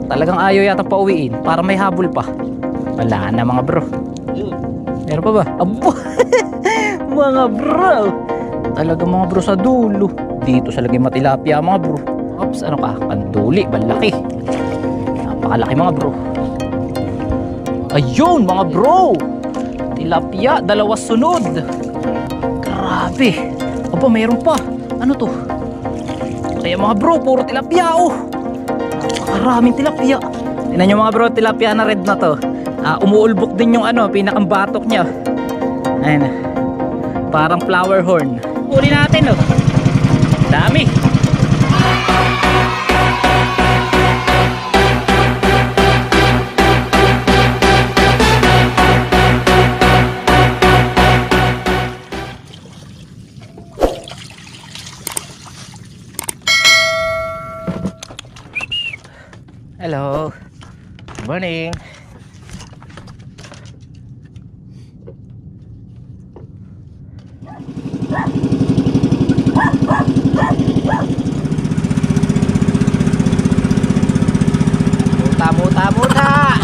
Talagang ayaw yata pauwiin para may habol pa. Wala na mga bro. Meron pa ba? Abo! Mga bro! Talaga mga bro sa dulo. Dito sa lagay matilapia mga bro. Ops, ano ka? Kanduli, balaki. Napakalaki mga bro. Ayun mga bro! Tilapia, dalawa sunod. Grabe. Aba, mayroon pa. Ano to? Kaya mga bro, puro tilapia oh. Napakaraming tilapia. Tingnan nyo mga bro, tilapia na red na to. Umuulbok din yung ano, pinakang batok niya. Ayun. Parang flower horn. Uli natin oh. Dami. Hello. Good morning. Muta.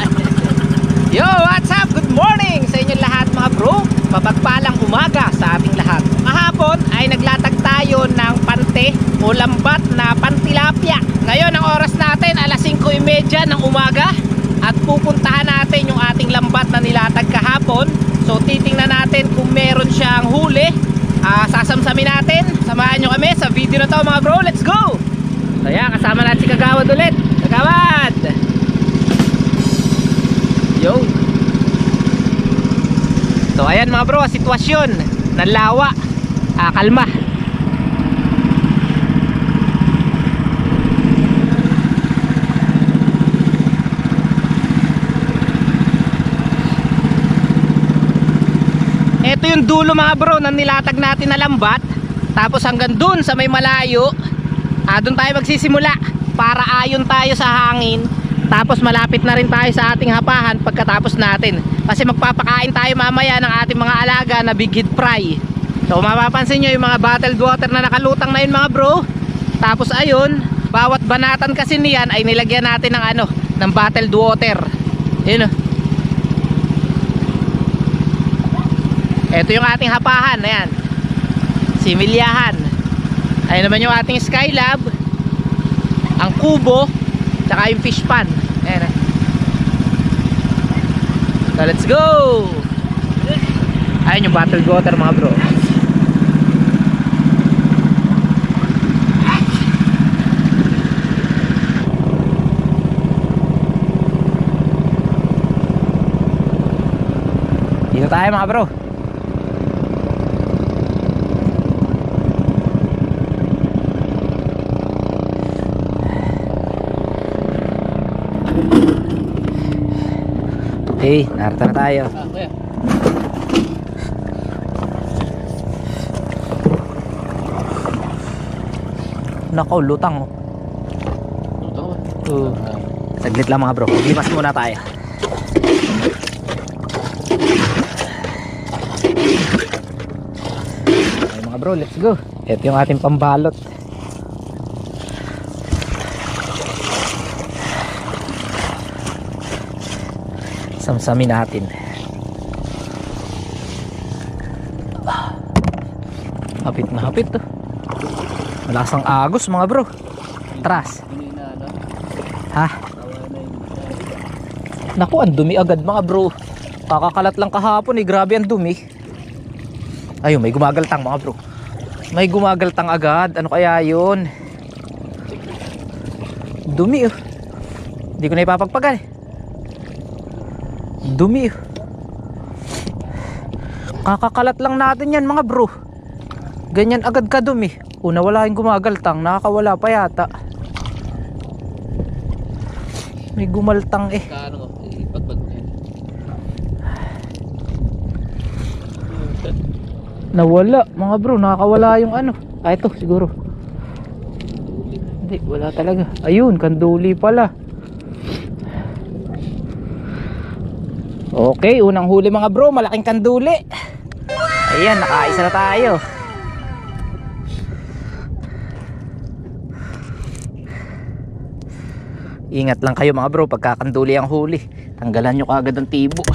Yo, what's up? Good morning sa inyo lahat mga bro. Mapagpalang umaga sa ating lahat. Kahapon ay naglatag tayo ng pante o lambat na pantilapia. Ngayon ang oras natin alas 5:30 ng umaga at pupuntahan natin yung ating lambat na nilatag kahapon. So titingnan natin kung meron siyang huli. Sasamsamin natin. Samahan nyo kami sa video na to mga bro. Let's go! So yan, kasama natin si Kagawad ulit. Kagawad! Yo! So ayan mga bro, sitwasyon ng lawa. Kalma. Ito yung dulo mga bro ng nilatag natin na lambat. Tapos hanggang dun sa may malayo, dun tayo magsisimula para ayon tayo sa hangin. Tapos malapit na rin tayo sa ating hapahan pagkatapos natin. Kasi magpapakain tayo mamaya ng ating mga alaga na big head fry. So mapapansin nyo yung mga bottled water na nakalutang na yun mga bro. Tapos ayun, bawat banatan kasi niyan ay nilagyan natin ng ano, ng bottled water. Yun o. Ito yung ating hapahan, ayan. Similyahan. Ayun naman yung ating skylab, ang kubo, tsaka yung fish pan. Ayan. So let's go. Ayun yung bottled water mga bro. Dito tayo mga bro. Okay, narito na tayo. Nako, lutang oh. Lutang ba? Saglit lang mga bro, limas muna tayo. Okay mga bro, let's go. Ito yung ating pambalot. Samsamin natin. Hapit na hapit to. Malasang agos mga bro. Tras. Ha? Naku, ang dumi agad mga bro. Kakakalat lang kahapon eh. Grabe ang dumi. Ayun, may gumagaltang mga bro. May gumagaltang agad. Ano kaya yun? Dumi oh. Hindi ko na ipapagpagal eh. Dumi. Kakakalat lang natin yan mga bro. Ganyan agad kadumi. Nawala yung gumagaltang. Nakakawala pa yata. May gumaltang eh. Nawala mga bro. Nakakawala yung ano. Ito siguro. Hindi, wala talaga. Ayun, kanduli pala. Okay, unang huli mga bro, malaking kanduli. Ayan, nakaisa na tayo. Ingat lang kayo mga bro pagkakanduli ang huli. Tanggalan nyo kaagad ang tibo.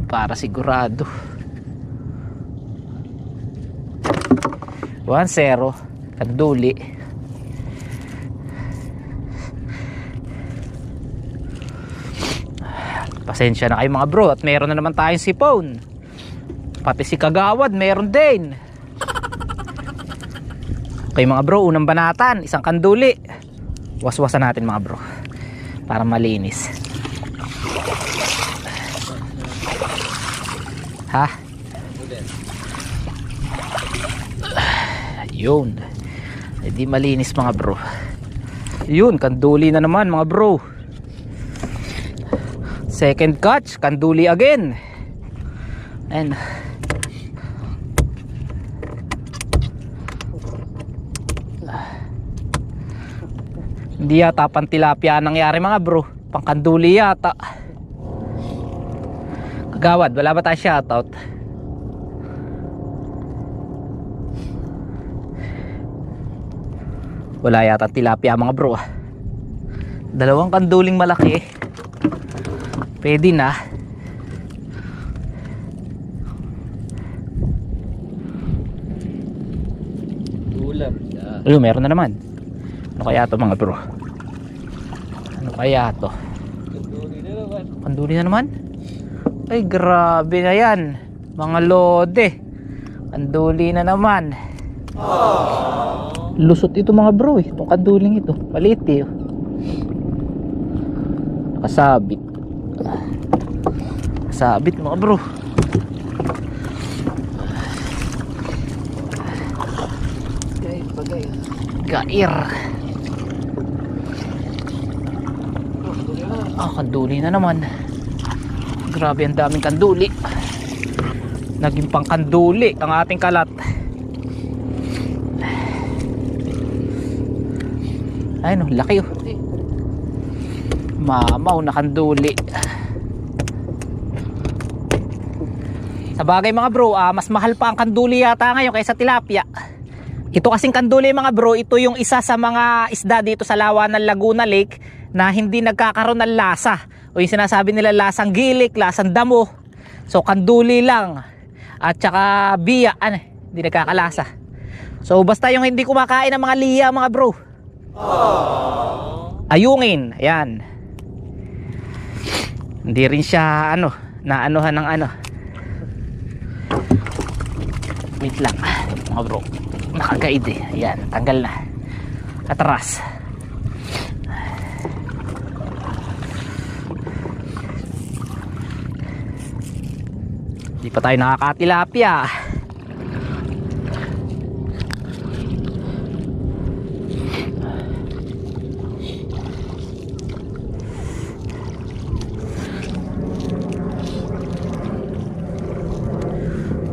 Para sigurado. 1-0 kanduli. Pasensya na kayo mga bro at meron na naman tayong sipon. Pati si kagawad meron din. Okay mga bro, unang banatan, isang kanduli. Waswasan natin mga bro para malinis. Ha? Yun. Hindi malinis mga bro. Yun, kanduli na naman mga bro. Second catch, kanduli again. And hindi yata pang tilapia nangyari mga bro, pang kanduli yata. Kagawad, wala ba tayo shoutout? Wala yata tilapia mga bro. Dalawang kanduling malaki. Pwede na. Ulam. Ayun, meron na naman. Ano kaya to mga bro? Ano kaya to? Kanduli na naman. Kanduli na naman? Ay grabe na yan. Mga lode. Kanduli na naman. Lusot ito mga bro eh. Itong kanduling ito. Maliit eh. Nakasabit. Sabit mga bro. Gair. Kanduli na naman. Grabe ang daming kanduli. Naging pang kanduli ang ating kalat. Ayun, laki oh. Mamaw na kanduli. Sa bagay mga bro, mas mahal pa ang kanduli yata ngayon kaysa tilapia. Ito kasing kanduli mga bro, ito yung isa sa mga isda dito sa lawa ng Laguna Lake na hindi nagkakaroon ng lasa. O yung sinasabi nila lasang gilik, lasang damo. So kanduli lang. At saka biya, hindi nagkakalasa. So basta yung hindi kumakain ng mga liya mga bro. Ayungin, ayan. Hindi rin siya naanuhan ng wait lang mga bro, nakagaid eh. Ayan, tanggal na. Atras. Di pa tayo nakakatilapia.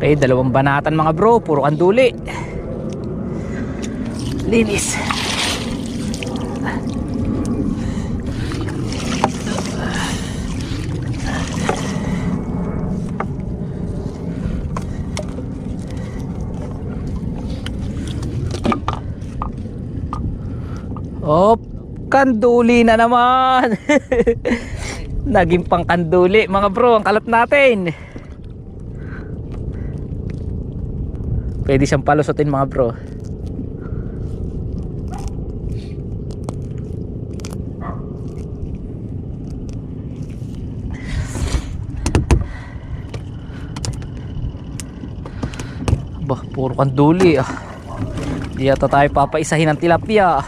Okay, dalawang banatan mga bro, puro kanduli. Linis. Oh, kanduli na naman. Naging pang kanduli mga bro ang kalat natin. Pwede siyang palusutin mga bro. Bah, puro kanduli ah. Di yata tayo papaisahin ng tilapia.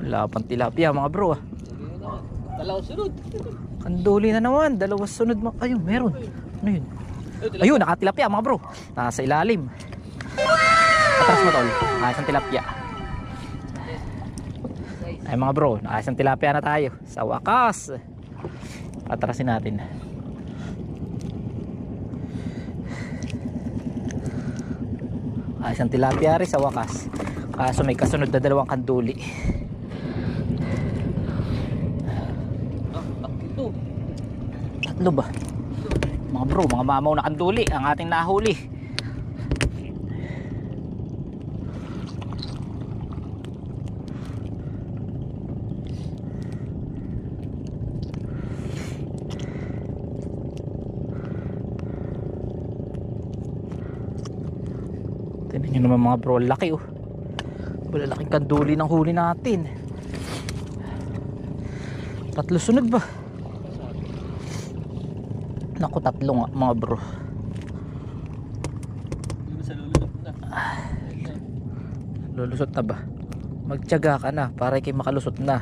Wala pang tilapia mga bro ah. Dalawang sunod. Kanduli na naman, dalawang sunod. Ayun, meron. Ano yun? Ayun, nakatilapia mga bro. Nasa ilalim. Atras mo tol. Nakasang tilapia. Ay mga bro, nakasang tilapia na tayo. Sa wakas. Atrasin natin. Nakasang tilapia rin sa wakas. Kaso may kasunod na dalawang kanduli. Ito. Tatlo ba? Mga bro, mga mamaw na kanduli ang ating nahuli. Tignan nyo naman mga bro, laki oh. Malalaking kanduli ng huli natin. Tatlo sunod ba? Naku, tatlo nga mga bro. Hindi ba sa lulunod na? Lulusot na ba? Magtiyaga ka na para kayo makalusot na.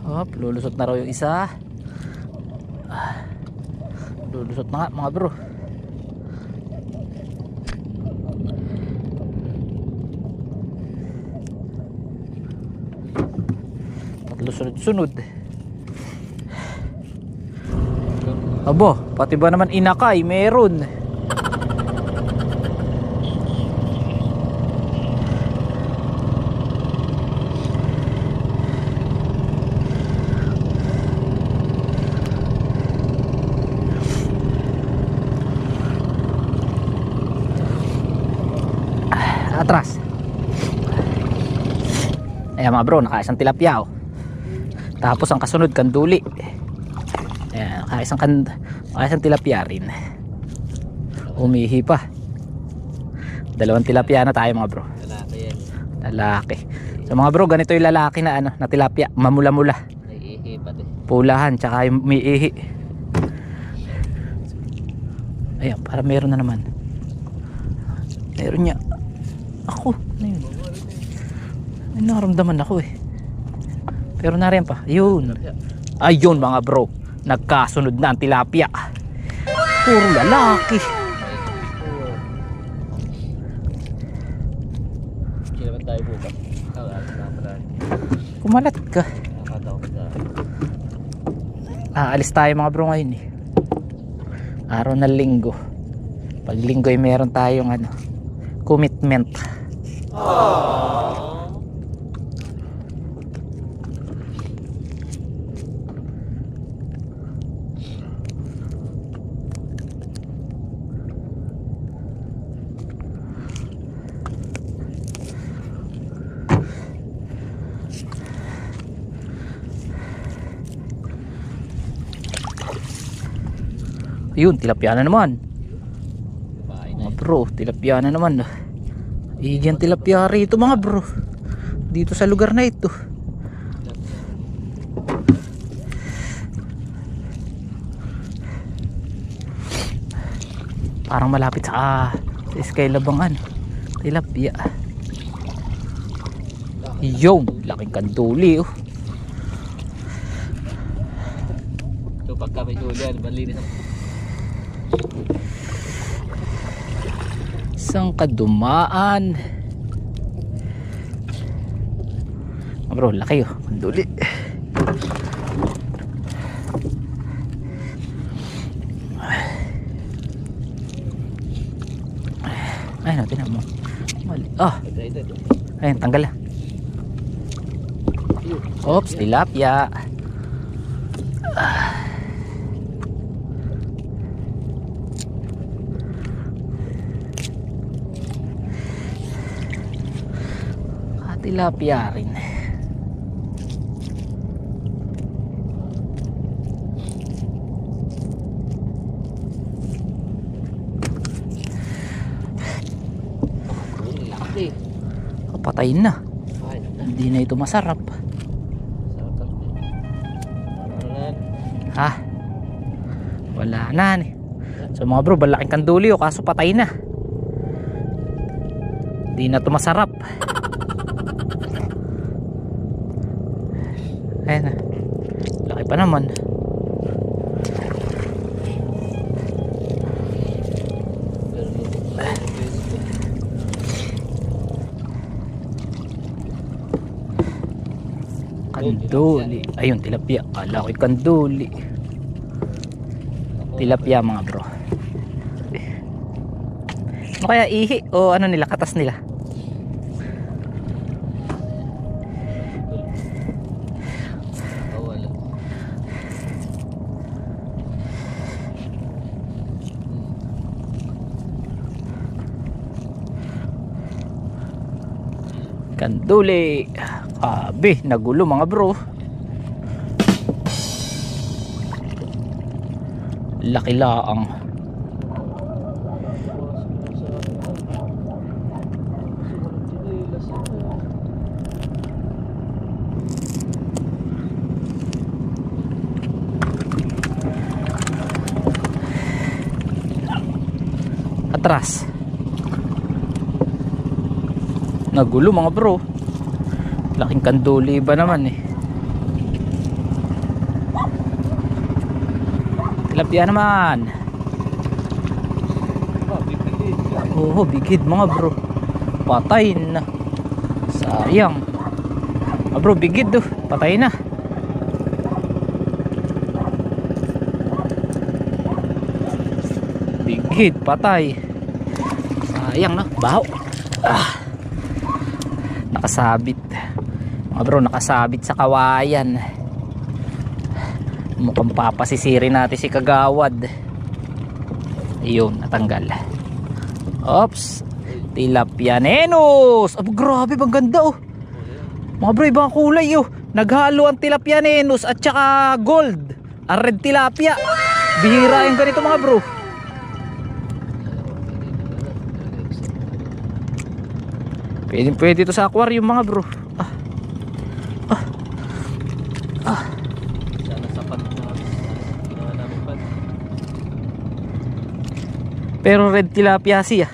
Hop, lulusot na raw yung isa. Lulusot na nga mga bro. Tatlo sunod-sunod. Abo, pati ba naman inakay meron. Atras. Ayan mga bro, nakaisang tilapia oh. Tapos ang kasunod kanduli. Ayan, nakaisang tilapia rin. Umihi pa. Dalawang tilapia na tayo mga bro. Lalaki yan. Lalaki. So mga bro, ganito yung lalaki na ano, na tilapia, mamula-mula. Naiihi pati. Pulahan, tsaka yung umiihi. Ayan, para meron na naman. Meron niya. Ako, ano yun? May naramdaman ako eh. Pero nariyan pa. Ayun. Ayun mga bro. Nagkasunod na ang tilapia. Puro lalaki. Kaya naman tayo bukas. Kumalat ka. Nakataw ka sa... Aalis tayo mga bro ngayon eh. Araw na linggo. Pag linggo ay meron tayong ano, commitment. Ayun, tilapia na naman. Mga bro, tilapia na naman. Igyan tilapia rito mga bro. Dito sa lugar na ito. Parang malapit sa Skylabangan. Tilapia. Yung laking kanduli oh. So pagka may tulian, malinis ang... Isang kadumaan. Bro, laki oh. Kanduli. Ay, natin mo. Mali. Ah. Ayun, tanggal na. Oops, tilapia. Tilapia rin. Laki. Kapatayin na. Hindi na ito masarap. Ha? Wala na eh. So mga bro, balaking kanduli o kaso patay na. Hindi na ito masarap. Ayan na. Laki pa naman. Kanduli. Ayun, tilapia. Kala ko'y kanduli. Tilapia mga bro. Ano kaya, ihi o ano nila, katas nila? Wala. Kanduli. Abi, nagulo mga bro. Laki laang. Atras. Nagulo mga bro. Laking kanduli ba naman eh. Tilapia naman. Oo, bigid mga bro. Patay na. Sayang. Ah bro, bigid do. Patay na. Bigid, patay. Sayang na, baho. Nakasabit. Mga bro, nakasabit sa kawayan. Mukhang papasisiri natin si Kagawad. Ayun, natanggal. Oops. Tilapia Nenos. Oh, grabe, bang ganda oh. Mga bro, ibang kulay oh. Naghalo ang Tilapia Nenos at saka gold. Ang red tilapia. Bihira yung ganito mga bro. Pwede ito sa aquarium mga bro. Sana sapat na ginawa namin pan. Pero red tilapia siya.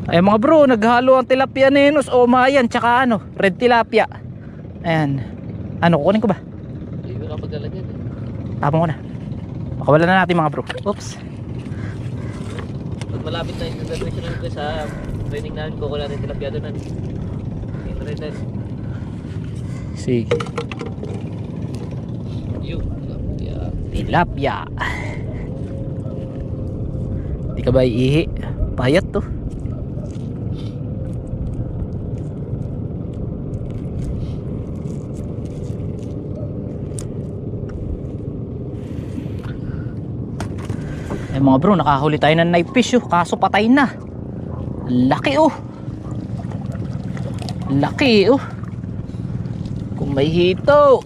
Ay mga bro, naghalo ang Tilapia Nenos o mayan tsaka ano, red tilapia. Ayan. Ano, kukunin ko ba? Hindi ko nakapaglalagyan eh. Tapon ko na. Makawala na natin mga bro. Oops. Pag malapit na yung graduation namin sa training namin, kukuha natin tilapia doon. Yung red na. Sige. Yung tilapia. Tilapia. Di ka ba iihi? Payat to. Eh mga bro, nakahuli tayo ng knife fish oh. Kaso patay na. Laki oh. Laki oh. Kung may hito.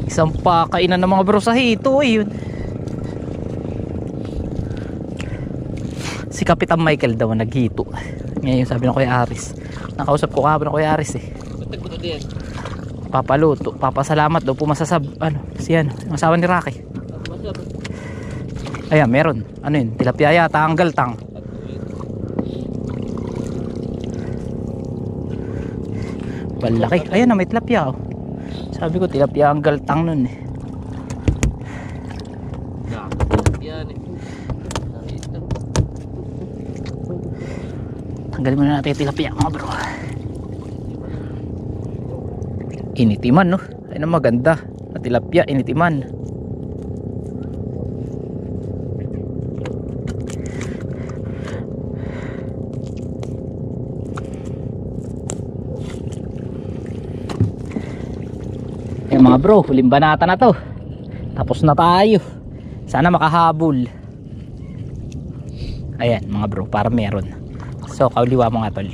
Isang pakainan ng mga bro sa hito eh yun. Si Kapitan Michael daw naghito. Ngayon sabi ng Kuya Aris. Nakausap ko kahapon ng Kuya Aris eh. Ba't nagpunod yan? Papaluto, papasalamat daw po masasab ano, siyan, ang asawa ni Rocky. Masarap. Ayan, meron. Ano yun? Tilapia yata, ang galtang. Balaki. Ayan na, may tilapia oh. Sabi ko tilapia ang galtang nun eh. Yan eh. Nakita. Tanggalin muna natin yung tilapia mga bro. Initiman no. Ayun ang maganda na tilapia, initiman. Eh mga bro, huling banata na to. Tapos na tayo. Sana makahabol. Ayan mga bro, para meron. So kauliwa mga tol.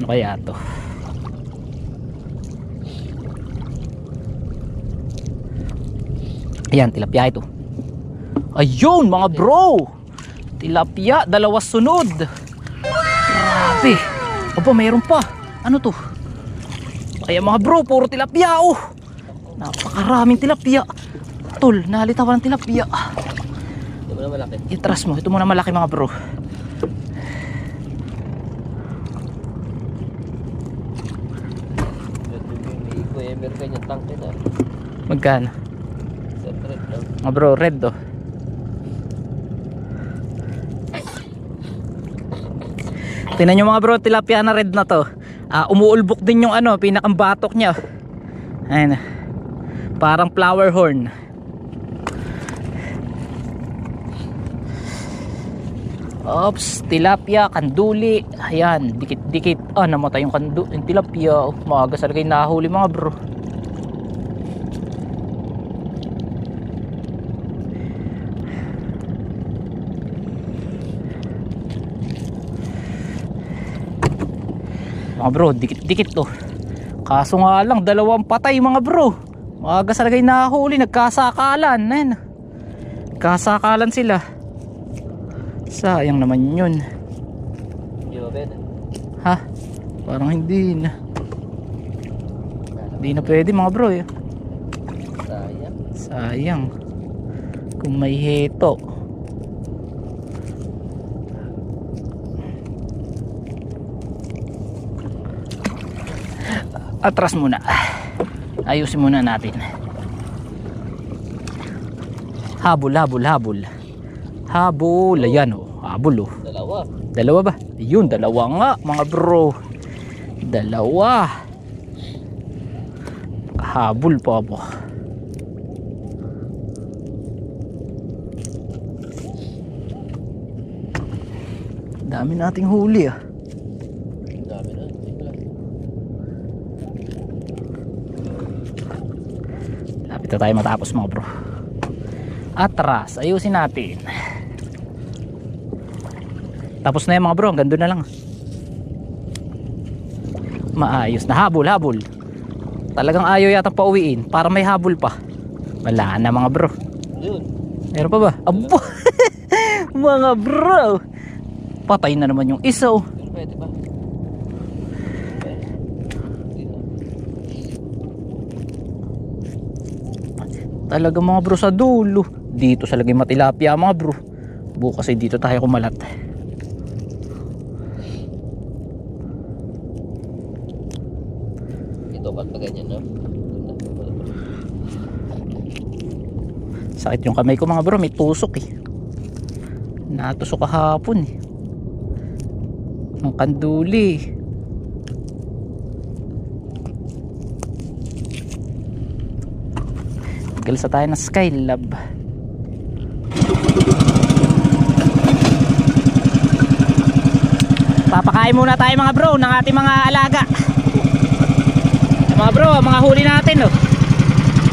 Ano kaya to? Ayan, tilapia ito. Ayun mga bro. Tilapia, dalawa sunod. Grabe. Opo, mayroon pa. Ano to? Ayan mga bro, puro tilapia oh. Napakaraming tilapia. Tol, nalitaw ng tilapia. Ito mo na malaki. Itras mo, ito muna malaki mga bro. Meron kanyang tangke na. Magkano? 700 lang. Mga bro, red oh. Tingnan nyo mga bro, tilapia na red na to. Umuulbok din yung ano, pinakang batok nya. Ayun. Parang flower horn. Ops, tilapia, kanduli. Ayan, dikit-dikit. Namatay yung tilapia. Maaga sa lagay nahuli mga bro. Mga bro, dikit-dikit to. Kaso nga lang, dalawang patay mga bro. Maaga sa lagay nahuli, nagkasakalan. Ayun. Kasakalan sila. Sayang naman yun. Yo, Ben. Ha? Parang hindi na. Hindi na pwede mga bro eh. Sayang. Sayang. Kung may heto. Atras muna. Ayusin muna natin. Habol. Habol. Ayan oh. Habol oh. Dalawa. Dalawa ba? Yun, dalawa nga mga bro. Dalawa. Habol pa po. Dami nating huli ah. Dami na. Lapit na tayo matapos mga bro. Atras, ayusin natin. Tapos na yan mga bro, hanggang doon na lang. Maayos na habol. Talagang ayaw yata pauwiin para may habol pa. Wala na mga bro. Yun. Meron pa ba? Abo! Mga bro, patay na naman yung isa oh. Pero pwede ba? Talaga mga bro sa dulo. Dito sa lagay matilapia mga bro. Bukas ay dito tayo kumalat. Ito ba't na ganyan, no? Sakit yung kamay ko mga bro, may tusok eh. Natusok kahapon eh. Ang kanduli. Tigal sa tayo ng Skylab. Papakain muna tayo mga bro ng ating mga alaga. Mga bro, mga huli natin oh.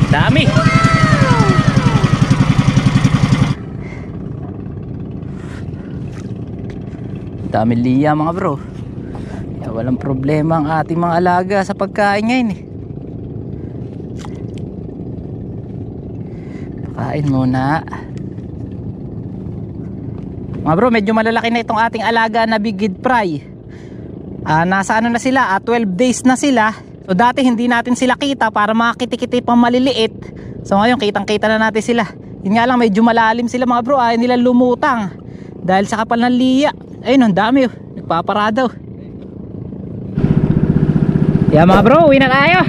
Dami. Dami liya mga bro. Kaya walang problema ang ating mga alaga sa pagkain ngayon eh. Pakain muna. Mga bro, medyo malalaki na itong ating alaga na bigid fry. Nasa ano na sila, 12 days na sila. So dati hindi natin sila kita para makakiti-kiti pang maliliit. So ngayon kitang-kita na natin sila. Yun nga lang, medyo malalim sila mga bro. Ayaw nila lumutang dahil sa kapal ng liya. Ayun, ang dami oh. Nagpaparadaw. Yeah mga bro, uwi na tayo.